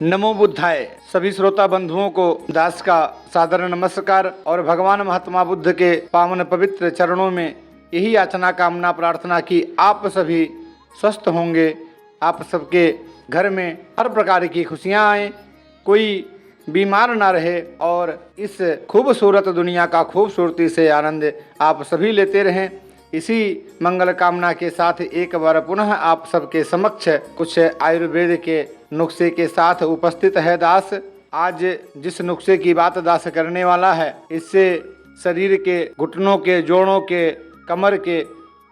नमो बुद्धाय। सभी श्रोता बंधुओं को दास का सादर नमस्कार और भगवान महात्मा बुद्ध के पावन पवित्र चरणों में यही याचना कामना प्रार्थना कि आप सभी स्वस्थ होंगे, आप सबके घर में हर प्रकार की खुशियां आए, कोई बीमार ना रहे और इस खूबसूरत दुनिया का खूबसूरती से आनंद आप सभी लेते रहें। इसी मंगल कामना के साथ एक बार पुनः आप सबके समक्ष कुछ आयुर्वेद के नुस्खे के साथ उपस्थित है दास। आज जिस नुस्खे की बात दास करने वाला है, इससे शरीर के घुटनों के, जोड़ों के, कमर के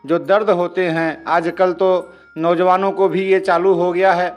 जो दर्द होते हैं, आजकल तो नौजवानों को भी ये चालू हो गया है,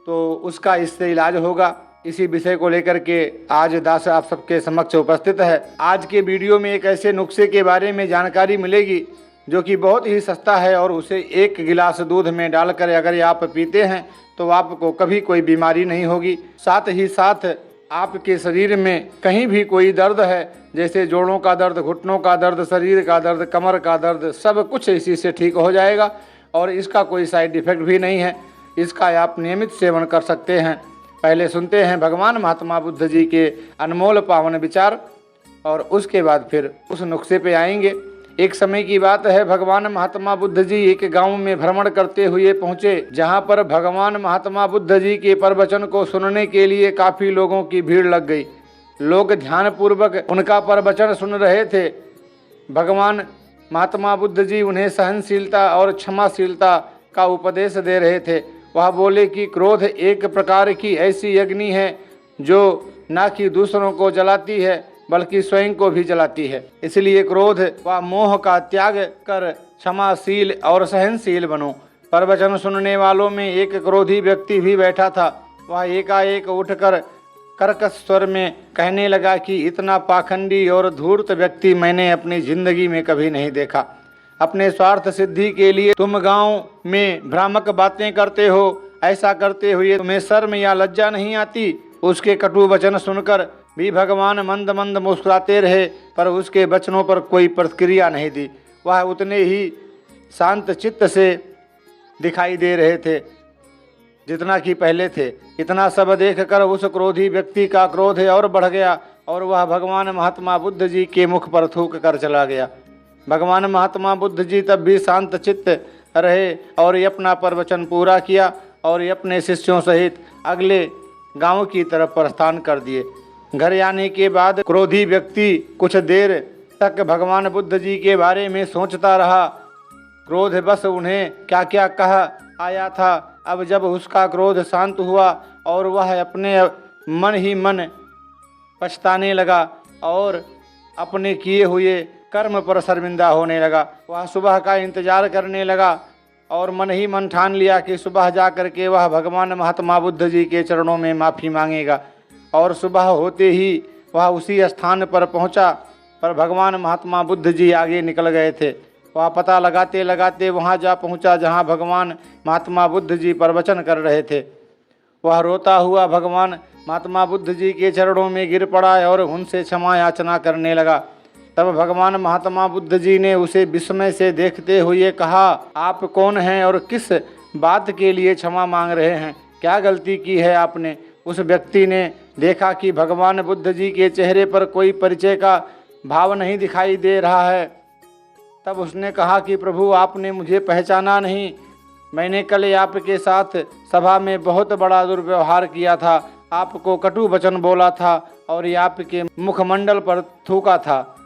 तो उसका इससे इलाज होगा। इसी विषय को लेकर के आज दास आप सबके समक्ष उपस्थित है। आज के वीडियो में एक ऐसे नुस्खे के बारे में जानकारी मिलेगी जो कि बहुत ही सस्ता है और उसे 1 गिलास दूध में डालकर अगर आप पीते हैं तो आपको कभी कोई बीमारी नहीं होगी। साथ ही साथ आपके शरीर में कहीं भी कोई दर्द है, जैसे जोड़ों का दर्द, घुटनों का दर्द, शरीर का दर्द, कमर का दर्द, सब कुछ इसी से ठीक हो जाएगा और इसका कोई साइड इफेक्ट भी नहीं है। इसका आप नियमित सेवन कर सकते हैं। पहले सुनते हैं भगवान महात्मा बुद्ध जी के अनमोल पावन विचार और उसके बाद फिर उस नुस्खे पे आएंगे। एक समय की बात है, भगवान महात्मा बुद्ध जी एक गांव में भ्रमण करते हुए पहुंचे, जहां पर भगवान महात्मा बुद्ध जी के प्रवचन को सुनने के लिए काफी लोगों की भीड़ लग गई। लोग ध्यानपूर्वक उनका प्रवचन सुन रहे थे। भगवान महात्मा बुद्ध जी उन्हें सहनशीलता और क्षमाशीलता का उपदेश दे रहे थे। वह बोले कि क्रोध एक प्रकार की ऐसी अग्नि है जो न कि दूसरों को जलाती है बल्कि स्वयं को भी जलाती है। इसलिए क्रोध व मोह का त्याग कर क्षमाशील और सहनशील बनो। प्रवचन सुनने वालों में एक क्रोधी व्यक्ति भी बैठा था। वह एकाएक उठकर कर्कश स्वर में कहने लगा कि इतना पाखंडी और धूर्त व्यक्ति मैंने अपनी जिंदगी में कभी नहीं देखा। अपने स्वार्थ सिद्धि के लिए तुम गांव में भ्रामक बातें करते हो। ऐसा करते हुए तुम्हें शर्म या लज्जा नहीं आती? उसके कटु वचन सुनकर भी भगवान मंद मंद मुस्कुराते रहे, पर उसके वचनों पर कोई प्रतिक्रिया नहीं दी। वह उतने ही शांत चित्त से दिखाई दे रहे थे जितना कि पहले थे। इतना सब देखकर उस क्रोधी व्यक्ति का क्रोध और बढ़ गया और वह भगवान महात्मा बुद्ध जी के मुख पर थूक कर चला गया। भगवान महात्मा बुद्ध जी तब भी शांत चित्त रहे और ये अपना प्रवचन पूरा किया और ये अपने शिष्यों सहित अगले गांव की तरफ प्रस्थान कर दिए। घर आने के बाद क्रोधी व्यक्ति कुछ देर तक भगवान बुद्ध जी के बारे में सोचता रहा। क्रोध बस उन्हें क्या क्या कह आया था। अब जब उसका क्रोध शांत हुआ और वह अपने मन ही मन पछताने लगा और अपने किए हुए कर्म पर शर्मिंदा होने लगा। वह सुबह का इंतजार करने लगा और मन ही मन ठान लिया कि सुबह जा कर के वह भगवान महात्मा बुद्ध जी के चरणों में माफ़ी मांगेगा। और सुबह होते ही वह उसी स्थान पर पहुंचा, पर भगवान महात्मा बुद्ध जी आगे निकल गए थे। वह पता लगाते लगाते वहां जा पहुंचा जहां भगवान महात्मा बुद्ध जी प्रवचन कर रहे थे। वह रोता हुआ भगवान महात्मा बुद्ध जी के चरणों में गिर पड़ा और उनसे क्षमा याचना करने लगा। तब भगवान महात्मा बुद्ध जी ने उसे विस्मय से देखते हुए कहा, आप कौन हैं और किस बात के लिए क्षमा मांग रहे हैं? क्या गलती की है आपने? उस व्यक्ति ने देखा कि भगवान बुद्ध जी के चेहरे पर कोई परिचय का भाव नहीं दिखाई दे रहा है। तब उसने कहा कि प्रभु, आपने मुझे पहचाना नहीं। मैंने कल आपके साथ सभा में बहुत बड़ा दुर्व्यवहार किया था, आपको कटु वचन बोला था और ये आपके मुखमंडल पर थूका था।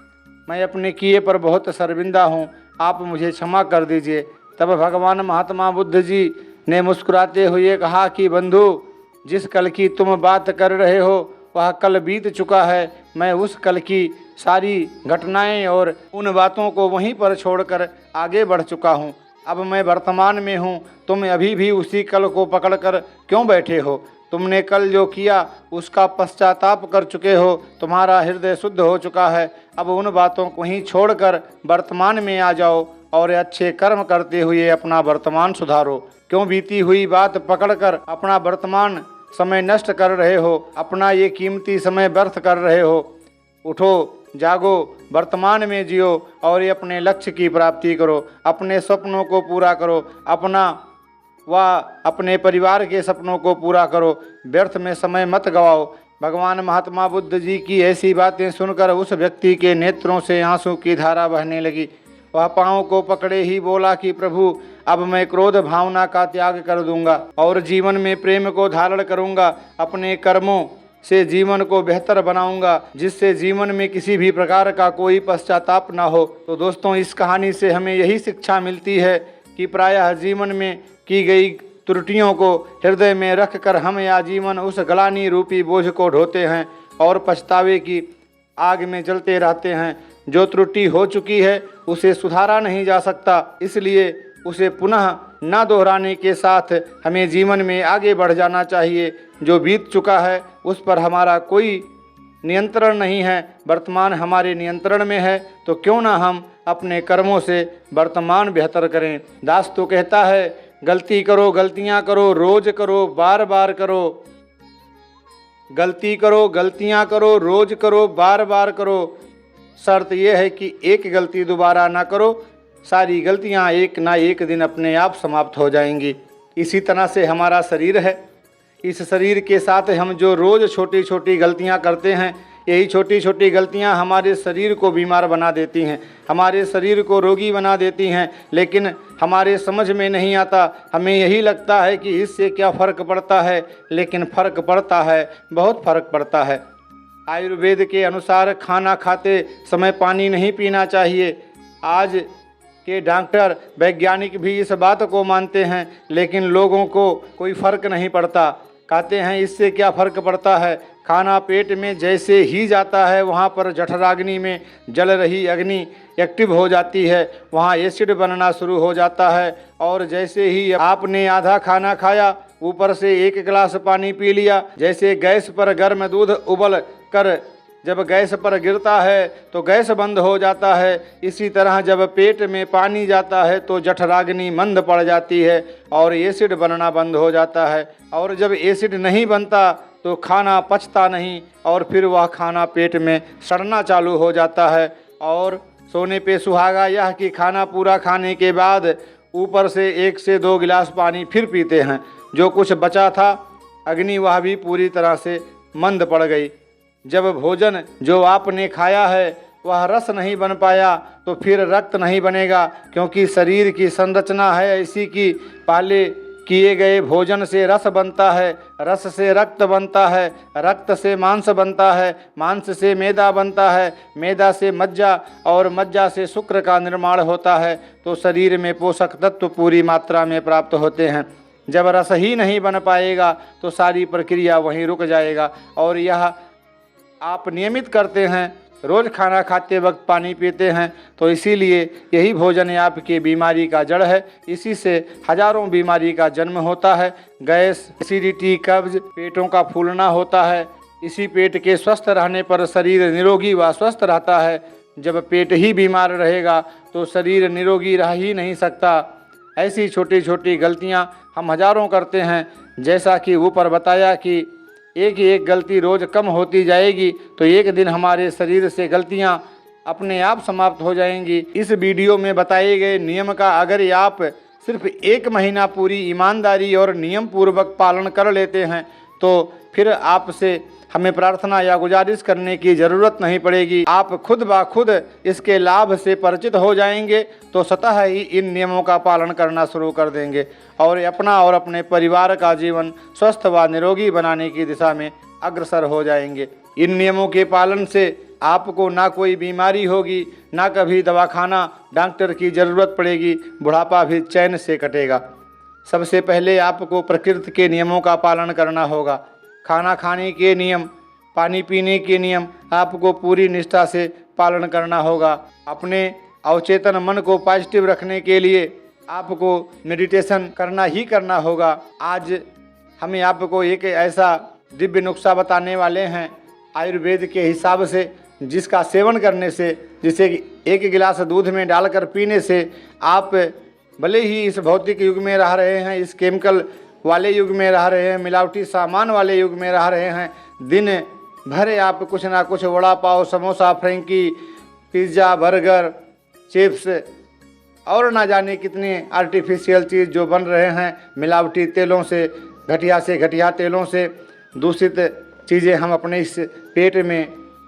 मैं अपने किए पर बहुत शर्मिंदा हूँ, आप मुझे क्षमा कर दीजिए। तब भगवान महात्मा बुद्ध जी ने मुस्कुराते हुए कहा कि बंधु, जिस कल की तुम बात कर रहे हो वह कल बीत चुका है। मैं उस कल की सारी घटनाएं और उन बातों को वहीं पर छोड़कर आगे बढ़ चुका हूँ। अब मैं वर्तमान में हूँ। तुम अभी भी उसी कल को पकड़कर क्यों बैठे हो? तुमने कल जो किया उसका पश्चाताप कर चुके हो, तुम्हारा हृदय शुद्ध हो चुका है। अब उन बातों को ही छोड़कर वर्तमान में आ जाओ और अच्छे कर्म करते हुए अपना वर्तमान सुधारो। क्यों बीती हुई बात पकड़कर अपना वर्तमान समय नष्ट कर रहे हो? अपना ये कीमती समय व्यर्थ कर रहे हो। उठो, जागो, वर्तमान में जियो और ये अपने लक्ष्य की प्राप्ति करो, अपने सपनों को पूरा करो, अपना व अपने परिवार के सपनों को पूरा करो, व्यर्थ में समय मत गवाओ। भगवान महात्मा बुद्ध जी की ऐसी बातें सुनकर उस व्यक्ति के नेत्रों से आंसू की धारा बहने लगी। वह पाँव को पकड़े ही बोला कि प्रभु, अब मैं क्रोध भावना का त्याग कर दूंगा और जीवन में प्रेम को धारण करूंगा। अपने कर्मों से जीवन को बेहतर बनाऊंगा, जिससे जीवन में किसी भी प्रकार का कोई पश्चाताप न हो। तो दोस्तों, इस कहानी से हमें यही शिक्षा मिलती है कि प्रायः जीवन में की गई त्रुटियों को हृदय में रखकर हम आजीवन उस ग्लानि रूपी बोझ को ढोते हैं और पछतावे की आग में जलते रहते हैं। जो त्रुटि हो चुकी है उसे सुधारा नहीं जा सकता, इसलिए उसे पुनः न दोहराने के साथ हमें जीवन में आगे बढ़ जाना चाहिए। जो बीत चुका है उस पर हमारा कोई नियंत्रण नहीं है, वर्तमान हमारे नियंत्रण में है, तो क्यों ना हम अपने कर्मों से वर्तमान बेहतर करें। दास तो कहता है, गलती करो, गलतियां करो, रोज करो, बार बार करो। गलती करो, गलतियां करो, रोज करो, बार बार करो। शर्त यह है कि एक गलती दोबारा ना करो। सारी गलतियां एक ना एक दिन अपने आप समाप्त हो जाएंगी। इसी तरह से हमारा शरीर है। इस शरीर के साथ हम जो रोज़ छोटी छोटी गलतियां करते हैं, यही छोटी छोटी गलतियां हमारे शरीर को बीमार बना देती हैं, हमारे शरीर को रोगी बना देती हैं। लेकिन हमारे समझ में नहीं आता। हमें यही लगता है कि इससे क्या फ़र्क पड़ता है, लेकिन फ़र्क पड़ता है, बहुत फ़र्क पड़ता है। आयुर्वेद के अनुसार खाना खाते समय पानी नहीं पीना चाहिए। आज के डॉक्टर वैज्ञानिक भी इस बात को मानते हैं, लेकिन लोगों को कोई फ़र्क नहीं पड़ता। कहते हैं इससे क्या फ़र्क पड़ता है, खाना पेट में जैसे ही जाता है वहाँ पर जठराग्नि में जल रही अग्नि एक्टिव हो जाती है, वहाँ एसिड बनना शुरू हो जाता है। और जैसे ही आपने आधा खाना खाया, ऊपर से 1 गिलास पानी पी लिया, जैसे गैस पर गर्म दूध उबल कर जब गैस पर गिरता है तो गैस बंद हो जाता है, इसी तरह जब पेट में पानी जाता है तो जठराग्नि मंद पड़ जाती है और एसिड बनना बंद हो जाता है। और जब एसिड नहीं बनता तो खाना पचता नहीं और फिर वह खाना पेट में सड़ना चालू हो जाता है। और सोने पे सुहागा यह कि खाना पूरा खाने के बाद ऊपर से 1 से 2 गिलास पानी फिर पीते हैं। जो कुछ बचा था अग्नि वह भी पूरी तरह से मंद पड़ गई। जब भोजन जो आपने खाया है वह रस नहीं बन पाया तो फिर रक्त नहीं बनेगा, क्योंकि शरीर की संरचना है ऐसी कि पहले किए गए भोजन से रस बनता है, रस से रक्त बनता है, रक्त से मांस बनता है, मांस से मैदा बनता है, मैदा से मज्जा और मज्जा से शुक्र का निर्माण होता है। तो शरीर में पोषक तत्व पूरी मात्रा में प्राप्त होते हैं। जब रस ही नहीं बन पाएगा तो सारी प्रक्रिया वहीं रुक जाएगा। और यह आप नियमित करते हैं, रोज़ खाना खाते वक्त पानी पीते हैं, तो इसीलिए यही भोजन आपकी बीमारी का जड़ है। इसी से हजारों बीमारी का जन्म होता है। गैस, एसिडिटी, कब्ज, पेटों का फूलना होता है। इसी पेट के स्वस्थ रहने पर शरीर निरोगी व स्वस्थ रहता है। जब पेट ही बीमार रहेगा तो शरीर निरोगी रह ही नहीं सकता। ऐसी छोटी छोटी गलतियां हम हजारों करते हैं। जैसा कि ऊपर बताया कि एक गलती रोज़ कम होती जाएगी तो एक दिन हमारे शरीर से गलतियां अपने आप समाप्त हो जाएंगी। इस वीडियो में बताए गए नियम का अगर आप सिर्फ 1 महीना पूरी ईमानदारी और नियम पूर्वक पालन कर लेते हैं तो फिर आपसे हमें प्रार्थना या गुजारिश करने की ज़रूरत नहीं पड़ेगी। आप खुद ब खुद इसके लाभ से परिचित हो जाएंगे तो स्वतः ही इन नियमों का पालन करना शुरू कर देंगे और अपना और अपने परिवार का जीवन स्वस्थ व निरोगी बनाने की दिशा में अग्रसर हो जाएंगे। इन नियमों के पालन से आपको ना कोई बीमारी होगी, ना कभी दवाखाना डॉक्टर की ज़रूरत पड़ेगी, बुढ़ापा भी चैन से कटेगा। सबसे पहले आपको प्रकृति के नियमों का पालन करना होगा। खाना खाने के नियम, पानी पीने के नियम आपको पूरी निष्ठा से पालन करना होगा। अपने अवचेतन मन को पॉजिटिव रखने के लिए आपको मेडिटेशन करना ही करना होगा। आज हमें आपको एक ऐसा दिव्य नुस्खा बताने वाले हैं आयुर्वेद के हिसाब से, जिसका सेवन करने से, जिसे 1 गिलास दूध में डालकर पीने से आप भले ही इस भौतिक युग में रह रहे हैं, इस केमिकल वाले युग में रह रहे हैं, मिलावटी सामान वाले युग में रह रहे हैं, दिन भर आप कुछ ना कुछ vada pav, samosa, frankie, pizza, burger, chips और ना जाने कितने आर्टिफिशियल चीज़ जो बन रहे हैं, मिलावटी तेलों से घटिया तेलों से दूषित चीज़ें हम अपने इस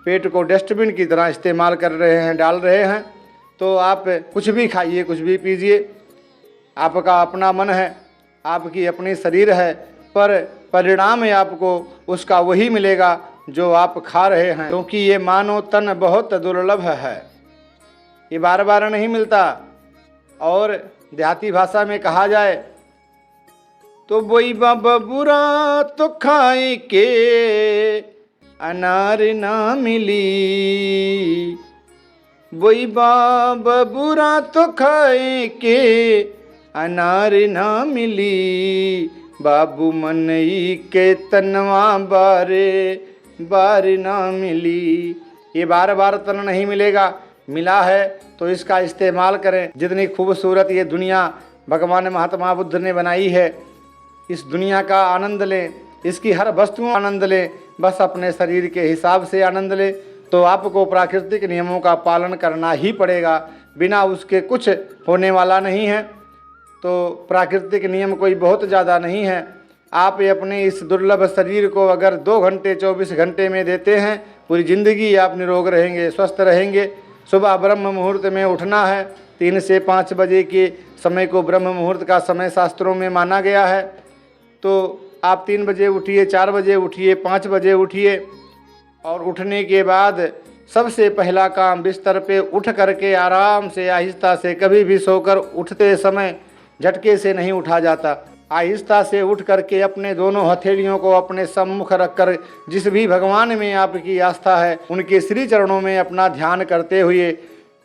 पेट को डस्टबिन की तरह इस्तेमाल कर रहे हैं, डाल रहे हैं। तो आप कुछ भी खाइए, कुछ भी पीजिए, आपका अपना मन है, आपकी अपनी शरीर है, पर परिणाम आपको उसका वही मिलेगा जो आप खा रहे हैं, क्योंकि ये मानव तन बहुत दुर्लभ है, ये बार बार नहीं मिलता। और देहाती भाषा में कहा जाए तो वही बबूरा तो खाए के अनार ना मिली, वही बबूरा तो खाए के अनार ना मिली, बाबू मनई के तनवा बार ना मिली। ये बार बार तन नहीं मिलेगा, मिला है तो इसका इस्तेमाल करें। जितनी खूबसूरत ये दुनिया भगवान महात्मा बुद्ध ने बनाई है, इस दुनिया का आनंद लें, इसकी हर वस्तु आनंद लें, बस अपने शरीर के हिसाब से आनंद लें। तो आपको प्राकृतिक नियमों का पालन करना ही पड़ेगा, बिना उसके कुछ होने वाला नहीं है। तो प्राकृतिक नियम कोई बहुत ज़्यादा नहीं है। आप अपने इस दुर्लभ शरीर को अगर 2 घंटे 24 घंटे में देते हैं, पूरी ज़िंदगी आप निरोग रहेंगे, स्वस्थ रहेंगे। सुबह ब्रह्म मुहूर्त में उठना है, 3 से 5 बजे के समय को ब्रह्म मुहूर्त का समय शास्त्रों में माना गया है। तो आप 3 बजे उठिए, 4 बजे उठिए, 5 बजे उठिए, और उठने के बाद सबसे पहला काम बिस्तर पे उठ करके आराम से आहिस्ता से, कभी भी सोकर उठते समय झटके से नहीं उठा जाता, आहिस्ता से उठ करके अपने दोनों हथेलियों को अपने सम्मुख रखकर जिस भी भगवान में आपकी आस्था है उनके श्री चरणों में अपना ध्यान करते हुए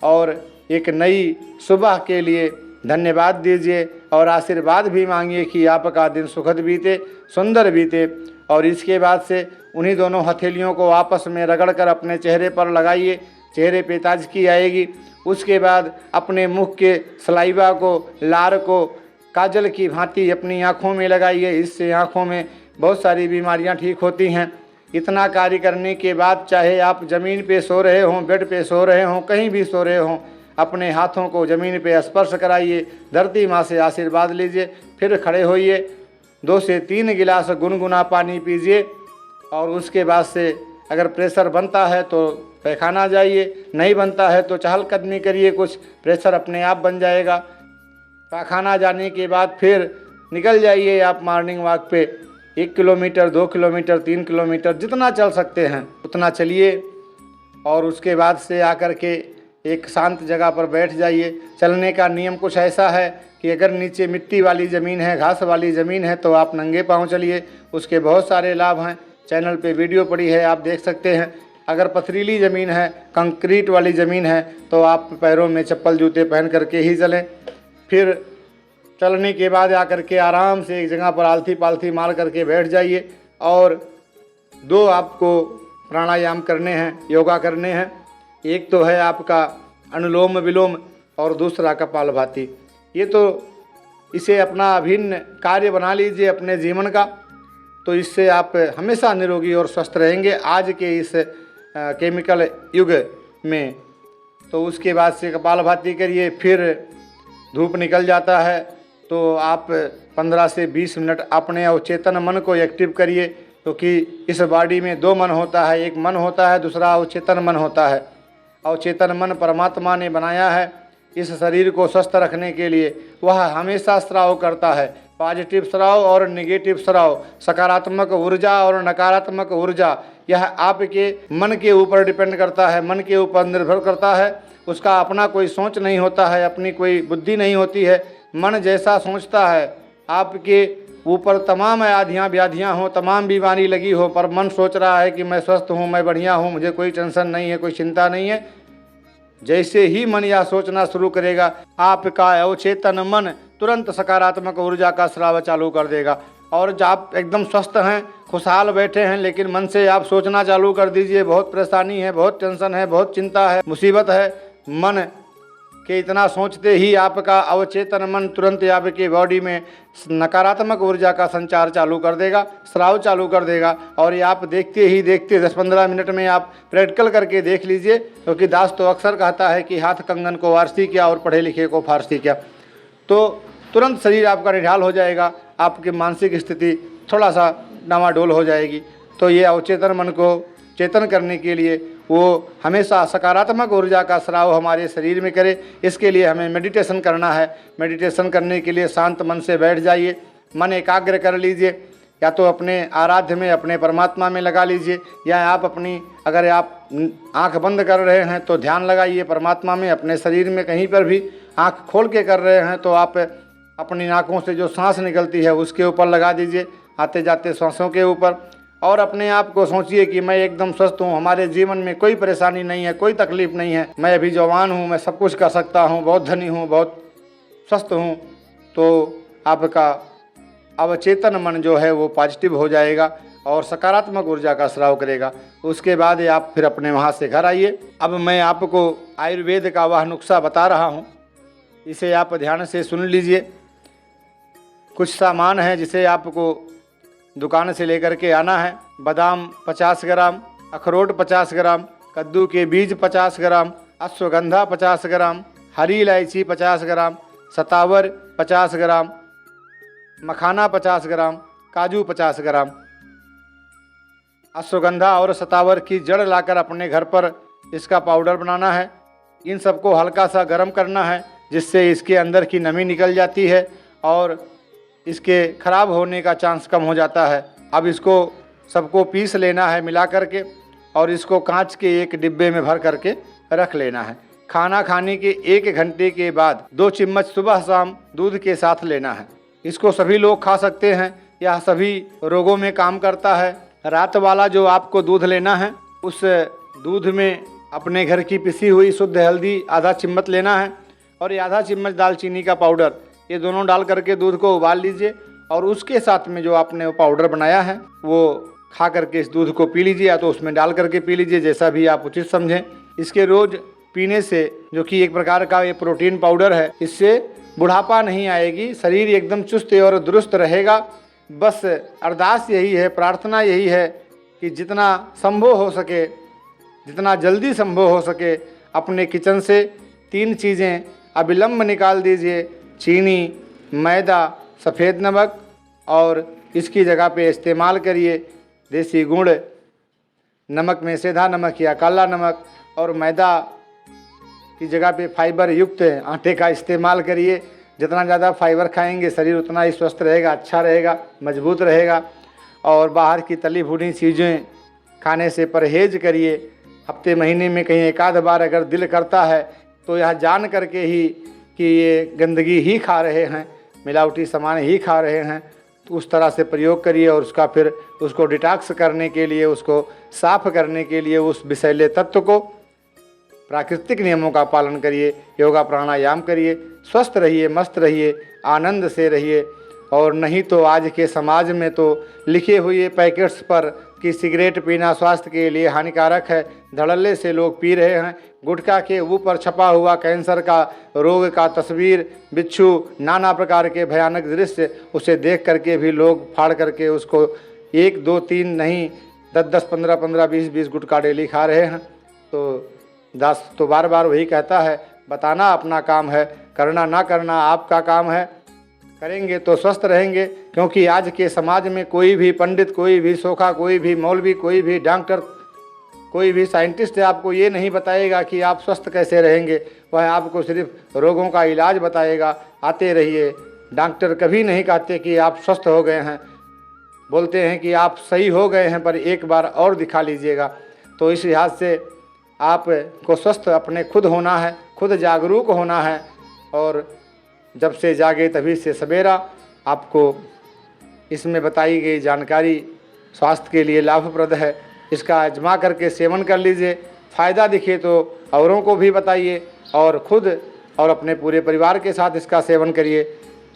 और एक नई सुबह के लिए धन्यवाद दीजिए और आशीर्वाद भी मांगिए कि आपका दिन सुखद बीते, सुंदर बीते। और इसके बाद से उन्हीं दोनों हथेलियों को आपस में रगड़ कर अपने चेहरे पर लगाइए, चेहरे पे ताजगी आएगी। उसके बाद अपने मुख के सलाइवा को, लार को काजल की भांति अपनी आँखों में लगाइए, इससे आँखों में बहुत सारी बीमारियां ठीक होती हैं। इतना कार्य करने के बाद चाहे आप ज़मीन पे सो रहे हों, बेड पे सो रहे हों, कहीं भी सो रहे हों, अपने हाथों को ज़मीन पे स्पर्श कराइए, धरती माँ से आशीर्वाद लीजिए, फिर खड़े होइए, 2 से 3 गिलास गुनगुना पानी पीजिए। और उसके बाद से अगर प्रेशर बनता है तो पैखाना जाइए, नहीं बनता है तो चहलकदमी करिए, कुछ प्रेशर अपने आप बन जाएगा। पैखाना जाने के बाद फिर निकल जाइए आप मॉर्निंग वॉक पे, 1 किलोमीटर, 2 किलोमीटर, 3 किलोमीटर, जितना चल सकते हैं उतना चलिए। और उसके बाद से आकर के एक शांत जगह पर बैठ जाइए। चलने का नियम कुछ ऐसा है कि अगर नीचे मिट्टी वाली ज़मीन है, घास वाली ज़मीन है, तो आप नंगे पाँव चलिए, उसके बहुत सारे लाभ हैं। चैनल पे वीडियो पड़ी है, आप देख सकते हैं। अगर पथरीली ज़मीन है, कंक्रीट वाली ज़मीन है, तो आप पैरों में चप्पल जूते पहन करके ही चलें। फिर चलने के बाद आकर के आराम से एक जगह पर आलथी पालथी मार करके बैठ जाइए। और 2 आपको प्राणायाम करने हैं, योगा करने हैं। एक तो है आपका अनुलोम विलोम और दूसरा कपालभाति। ये तो इसे अपना अभिन्न कार्य बना लीजिए अपने जीवन का, तो इससे आप हमेशा निरोगी और स्वस्थ रहेंगे आज के इस केमिकल युग में। तो उसके बाद से कपालभाति करिए, फिर धूप निकल जाता है तो आप 15 से 20 मिनट अपने अवचेतन मन को एक्टिव करिए, क्योंकि इस बॉडी में 2 मन होता है, एक मन होता है, दूसरा अवचेतन मन होता है। अवचेतन मन परमात्मा ने बनाया है इस शरीर को स्वस्थ रखने के लिए। वह हमेशा स्राव करता है, पॉजिटिव स्राव और नेगेटिव स्राव, सकारात्मक ऊर्जा और नकारात्मक ऊर्जा। यह आपके मन के ऊपर डिपेंड करता है, मन के ऊपर निर्भर करता है। उसका अपना कोई सोच नहीं होता है, अपनी कोई बुद्धि नहीं होती है। मन जैसा सोचता है, आपके ऊपर तमाम आधियाँ व्याधियाँ हों, तमाम बीमारी लगी हो, पर मन सोच रहा है कि मैं स्वस्थ हूँ, मैं बढ़िया हूँ, मुझे कोई टेंशन नहीं है, कोई चिंता नहीं है। जैसे ही मन यह सोचना शुरू करेगा, आपका अवचेतन मन तुरंत सकारात्मक ऊर्जा का स्राव चालू कर देगा। और जब आप एकदम स्वस्थ हैं, खुशहाल बैठे हैं, लेकिन मन से आप सोचना चालू कर दीजिए, बहुत परेशानी है, बहुत टेंशन है, बहुत चिंता है, मुसीबत है, मन कि इतना सोचते ही आपका अवचेतन मन तुरंत आपके बॉडी में नकारात्मक ऊर्जा का संचार चालू कर देगा, स्राव चालू कर देगा। और ये आप देखते ही देखते 10-15 मिनट में आप प्रैक्टिकल करके देख लीजिए, क्योंकि दास तो अक्सर कहता है कि हाथ कंगन को वारसी किया और पढ़े लिखे को फारसी किया। तो तुरंत शरीर आपका निढाल हो जाएगा, आपकी मानसिक स्थिति थोड़ा सा डामाडोल हो जाएगी। तो ये अवचेतन मन को चेतन करने के लिए वो हमेशा सकारात्मक ऊर्जा का स्राव हमारे शरीर में करे, इसके लिए हमें मेडिटेशन करना है। मेडिटेशन करने के लिए शांत मन से बैठ जाइए, मन एकाग्र कर लीजिए, या तो अपने आराध्य में, अपने परमात्मा में लगा लीजिए, या आप अपनी, अगर आप आंख बंद कर रहे हैं तो ध्यान लगाइए परमात्मा में, अपने शरीर में कहीं पर भी। आंख खोल के कर रहे हैं तो आप अपनी नाकों से जो सांस निकलती है उसके ऊपर लगा दीजिए, आते जाते सांसों के ऊपर, और अपने आप को सोचिए कि मैं एकदम स्वस्थ हूँ, हमारे जीवन में कोई परेशानी नहीं है, कोई तकलीफ नहीं है, मैं अभी जवान हूँ, मैं सब कुछ कर सकता हूँ, बहुत धनी हूँ, बहुत स्वस्थ हूँ। तो आपका अवचेतन मन जो है वो पॉजिटिव हो जाएगा और सकारात्मक ऊर्जा का स्राव करेगा। उसके बाद आप फिर अपने वहाँ से घर आइए। अब मैं आपको आयुर्वेद का वह नुस्खा बता रहा हूँ, इसे आप ध्यान से सुन लीजिए। कुछ सामान है जिसे आपको दुकान से लेकर के आना है। बादाम 50 ग्राम, अखरोट 50 ग्राम, कद्दू के बीज 50 ग्राम, अश्वगंधा 50 ग्राम, हरी इलायची 50 ग्राम, सतावर 50 ग्राम, मखाना 50 ग्राम, काजू 50 ग्राम। अश्वगंधा और सतावर की जड़ लाकर अपने घर पर इसका पाउडर बनाना है। इन सबको हल्का सा गर्म करना है, जिससे इसके अंदर की नमी निकल जाती है और इसके खराब होने का चांस कम हो जाता है। अब इसको सबको पीस लेना है मिला करके, और इसको कांच के एक डिब्बे में भर करके रख लेना है। खाना खाने के 1 घंटे के बाद 2 चम्मच सुबह शाम दूध के साथ लेना है। इसको सभी लोग खा सकते हैं, यह सभी रोगों में काम करता है। रात वाला जो आपको दूध लेना है, उस दूध में अपने घर की पिसी हुई शुद्ध हल्दी आधा चम्मच लेना है, और ये आधा चम्मच दालचीनी का पाउडर, ये दोनों डाल करके दूध को उबाल लीजिए, और उसके साथ में जो आपने वो पाउडर बनाया है वो खा करके इस दूध को पी लीजिए, या तो उसमें डाल करके पी लीजिए, जैसा भी आप उचित समझें। इसके रोज़ पीने से, जो कि एक प्रकार का ये प्रोटीन पाउडर है, इससे बुढ़ापा नहीं आएगी, शरीर एकदम चुस्त और दुरुस्त रहेगा। बस अरदास यही है, प्रार्थना यही है कि जितना संभव हो सके, जितना जल्दी संभव हो सके, अपने किचन से 3 चीज़ें अविलंब निकाल दीजिए। चीनी, मैदा, सफ़ेद नमक, और इसकी जगह पे इस्तेमाल करिए देसी गुड़, नमक में सेंधा नमक या काला नमक, और मैदा की जगह पे फाइबर युक्त आटे का इस्तेमाल करिए। जितना ज़्यादा फाइबर खाएंगे शरीर उतना ही स्वस्थ रहेगा, अच्छा रहेगा, मजबूत रहेगा। और बाहर की तली भुनी चीज़ें खाने से परहेज करिए। हफ्ते महीने में कहीं 1 बार अगर दिल करता है तो यह जान करके ही कि ये गंदगी ही खा रहे हैं, मिलावटी सामान ही खा रहे हैं, तो उस तरह से प्रयोग करिए। और उसका फिर उसको डिटॉक्स करने के लिए, उसको साफ करने के लिए उस विषैले तत्व को प्राकृतिक नियमों का पालन करिए, योगा प्राणायाम करिए, स्वस्थ रहिए, मस्त रहिए, आनंद से रहिए। और नहीं तो आज के समाज में तो लिखे हुए पैकेट्स पर कि सिगरेट पीना स्वास्थ्य के लिए हानिकारक है, धड़ल्ले से लोग पी रहे हैं। गुटखा के ऊपर छपा हुआ कैंसर का रोग का तस्वीर, बिच्छू, नाना प्रकार के भयानक दृश्य, उसे देख करके भी लोग फाड़ करके उसको 1, 2, 3 नहीं 10, 15, 20 गुटखा डेली खा रहे हैं। तो दास तो बार बार वही कहता है, बताना अपना काम है, करना ना करना आपका काम है। करेंगे तो स्वस्थ रहेंगे, क्योंकि आज के समाज में कोई भी पंडित, कोई भी सोखा, कोई भी मौलवी, कोई भी डॉक्टर, कोई भी साइंटिस्ट आपको ये नहीं बताएगा कि आप स्वस्थ कैसे रहेंगे। वह आपको सिर्फ रोगों का इलाज बताएगा। आते रहिए। डॉक्टर कभी नहीं कहते कि आप स्वस्थ हो गए हैं, बोलते हैं कि आप सही हो गए हैं, पर एक बार और दिखा लीजिएगा। तो इस लिहाज से आपको स्वस्थ अपने खुद होना है, खुद जागरूक होना है। और जब से जागे तभी से सवेरा। आपको इसमें बताई गई जानकारी स्वास्थ्य के लिए लाभप्रद है, इसका आजमा करके सेवन कर लीजिए। फ़ायदा दिखे तो औरों को भी बताइए, और खुद और अपने पूरे परिवार के साथ इसका सेवन करिए।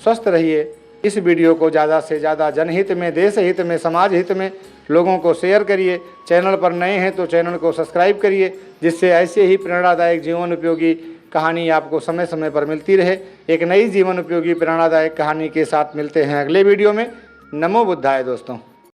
स्वस्थ रहिए। इस वीडियो को ज़्यादा से ज़्यादा जनहित में, देश हित में, समाज हित में लोगों को शेयर करिए। चैनल पर नए हैं तो चैनल को सब्सक्राइब करिए, जिससे ऐसे ही प्रेरणादायक जीवन उपयोगी कहानी आपको समय समय पर मिलती रहे। एक नई जीवन उपयोगी प्रेरणादायक कहानी के साथ मिलते हैं अगले वीडियो में। नमो बुद्धाय दोस्तों।